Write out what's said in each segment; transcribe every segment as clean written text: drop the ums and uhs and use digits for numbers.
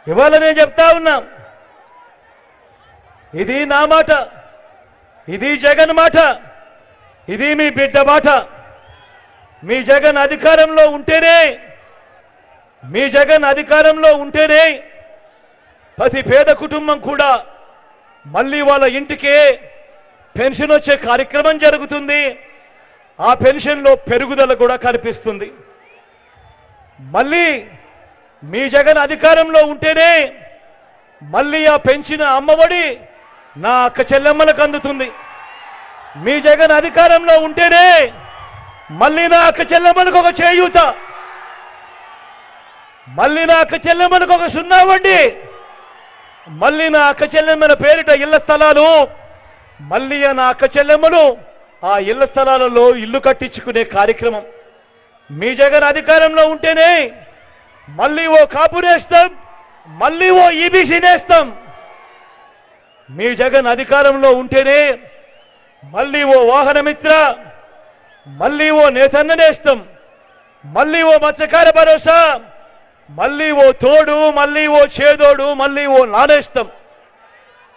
ఇవాళ నేను చెప్తా ఉన్నా, ఇది నా మాట, ఇది జగన్ మాట, ఇది మీ బిడ్డ మాట. మీ జగన్ అధికారంలో ఉంటేనే ప్రతి పేద కుటుంబం కూడా మళ్ళీ వాళ్ళ ఇంటికే పెన్షన్ వచ్చే కార్యక్రమం జరుగుతుంది. ఆ పెన్షన్లో పెరుగుదల కూడా కనిపిస్తుంది. మళ్ళీ మీ జగన్ అధికారంలో ఉంటేనే మళ్ళీ ఆ పెంచిన అమ్మఒడి నా అక్క చెల్లెమ్మలకు అందుతుంది. మీ జగన్ అధికారంలో ఉంటేనే మళ్ళీ నా అక్క చెల్లెమ్మలకు ఒక చేయూత, మళ్ళీ నా అక్క చెల్లెమ్మలకు ఒక సున్నా వడ్డీ, మళ్ళీ నా అక్క చెల్లెమ్మల పేరిట ఇళ్ల స్థలాలు, మళ్ళీ నా అక్క చెల్లెమ్మలు ఆ ఇళ్ల స్థలాలలో ఇల్లు కట్టించుకునే కార్యక్రమం. మీ జగన్ అధికారంలో ఉంటేనే మళ్ళీ ఓ కాపు నేస్తాం, మళ్ళీ ఓ ఈబీసీ నేస్తాం. మీ జగన్ అధికారంలో ఉంటేనే మళ్ళీ ఓ వాహనమిత్ర, మళ్ళీ ఓ నేతన్న నేస్తాం, మళ్ళీ ఓ మత్స్యకార భరోసా, మళ్ళీ ఓ తోడు, మళ్ళీ ఓ చేదోడు, మళ్ళీ ఓ నానేస్తాం.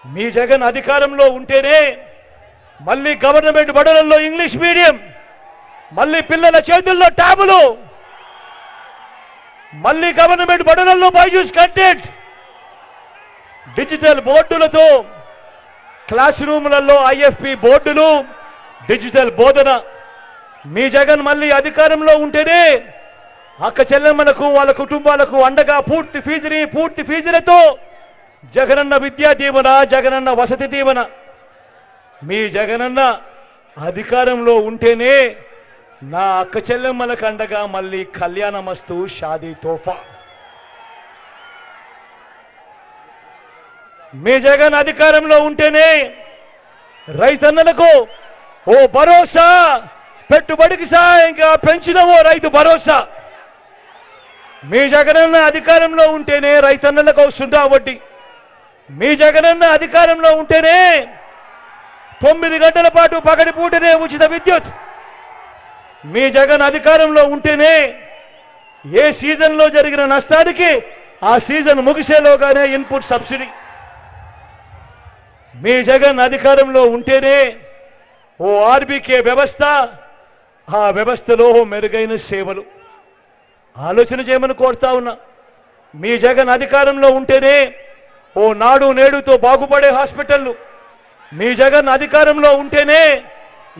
మీ జగన్ అధికారంలో ఉంటేనే మళ్ళీ గవర్నమెంట్ బడులలో ఇంగ్లీష్ మీడియం, మళ్ళీ పిల్లల చేతుల్లో ట్యాబులు, మళ్ళీ గవర్నమెంట్ బడులలో బైజూస్ కంటెంట్, డిజిటల్ బోర్డులతో క్లాస్ రూములలో ఐఎఫ్పి బోర్డులు, డిజిటల్ బోధన. మీ జగన్ మళ్ళీ అధికారంలో ఉంటేనే అక్క చెల్లెమ్మలకు వాళ్ళ కుటుంబాలకు అండగా పూర్తి ఫీజులతో జగనన్న విద్యా దీవెన, జగనన్న వసతి దీవెన. మీ జగనన్న అధికారంలో ఉంటేనే నా అక్క చెల్లెమ్మలకు అండగా మళ్ళీ కళ్యాణమస్తు షాదీ తోఫా. మీ జగన్ అధికారంలో ఉంటేనే రైతన్నలకు ఓ భరోసా, పెట్టుబడికి సాయంగా పెంచిన ఓ రైతు భరోసా. మీ జగనన్న అధికారంలో ఉంటేనే రైతన్నలకు సున్నా వడ్డీ. మీ జగనన్న అధికారంలో ఉంటేనే 9 గంటల పాటు పగటిపూటనే ఉచిత విద్యుత్. మీ జగన్ అధికారంలో ఉంటేనే ఏ సీజన్లో జరిగిన నష్టానికి ఆ సీజన్ ముగిసేలోగానే ఇన్పుట్ సబ్సిడీ. మీ జగన్ అధికారంలో ఉంటేనే ఓ ఆర్బీకే వ్యవస్థ, ఆ వ్యవస్థలో మెరుగైన సేవలు. ఆలోచన చేయమని కోరుతా ఉన్నా. మీ జగన్ అధికారంలో ఉంటేనే ఓ నాడు నేడుతో బాగుపడే హాస్పిటళ్లు. మీ జగన్ అధికారంలో ఉంటేనే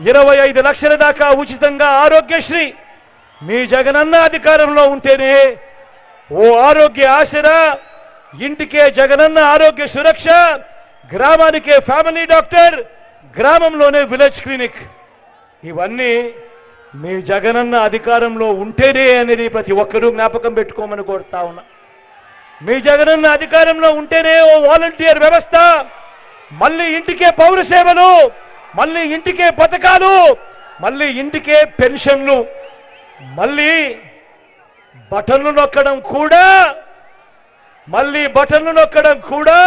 25 లక్షల దాకా ఉచితంగా ఆరోగ్యశ్రీ. మీ జగనన్న అధికారంలో ఉంటేనే ఓ ఆరోగ్య ఆసరా, ఇంటికే జగనన్న ఆరోగ్య సురక్ష, గ్రామానికే ఫ్యామిలీ డాక్టర్, గ్రామంలోనే విలేజ్ క్లినిక్. ఇవన్నీ మీ జగనన్న అధికారంలో ఉంటేనే అనేది ప్రతి ఒక్కరూ జ్ఞాపకం పెట్టుకోమని కోరుతా ఉన్నా. మీ జగనన్న అధికారంలో ఉంటేనే ఓ వాలంటీర్ వ్యవస్థ, మళ్ళీ ఇంటికే పౌర సేవలు, మళ్ళీ ఇంటికే పథకాలు, మళ్ళీ ఇంటికే పెన్షన్లు, మళ్ళీ బటన్లు నొక్కడం కూడా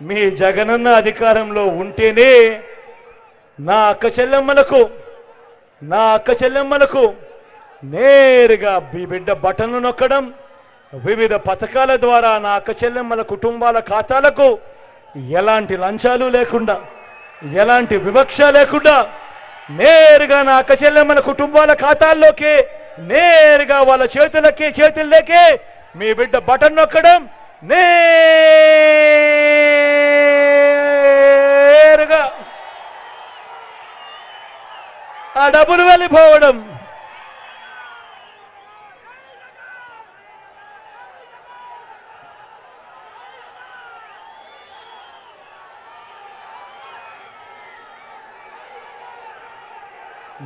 మీ జగనన్న అధికారంలో ఉంటేనే నా అక్క చెల్లెమ్మలకు నేరుగా మీ బిడ్డ బటన్లు నొక్కడం, వివిధ పథకాల ద్వారా నా అక్క చెల్లెమ్మల కుటుంబాల ఖాతాలకు ఎలాంటి లంచాలు లేకుండా, ఎలాంటి వివక్ష లేకుండా నేరుగా నా అక్క చెల్లెమ్మల కుటుంబాల ఖాతాల్లోకి నేరుగా వాళ్ళ చేతుల్లోకే మీ బిడ్డ బటన్ నొక్కడం, నేరుగా ఆ డబ్బులు వెళ్ళిపోవడం.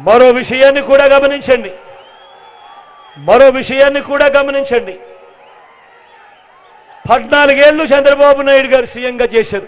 మరో విషయాన్ని కూడా గమనించండి. 14 ఏళ్లు చంద్రబాబు నాయుడు గారు సీఎంగా చేశారు.